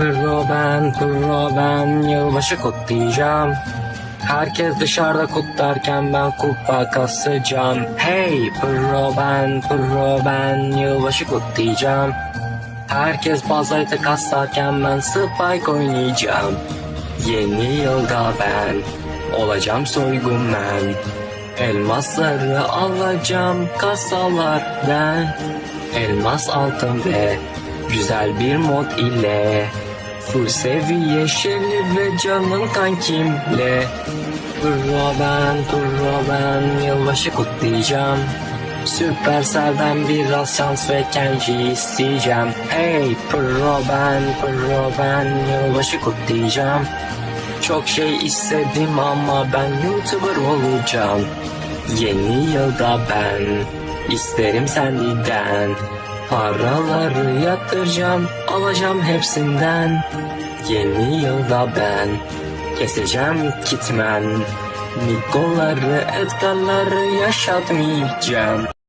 Pro ben yılbaşı kutlayacağım. Herkes dışarıda kutlarken ben kupa kasacağım. Hey pro ben yılbaşı kutlayacağım. Herkes bazayı kaslarken ben Spike oynayacağım. Yeni yılda ben olacağım soygunmen. Elmasları alacağım kasalardan. Elmas altın ve güzel bir mod ile. Full seviye Shelly ve canım kankimle. Pro ben yılbaşı kutlayacağım. Supercell'den biraz şans ve Kenji isteyeceğim. Hey pro ben yılbaşı kutlayacağım. Çok şey istedim ama ben YouTuber olacağım. Yeni yılda ben isterim senden. Paraları yatıracağım, alacağım hepsinden. Yeni yılda ben keseceğim Kitman. Nikoları, Edgar'ları yaşatmayacağım.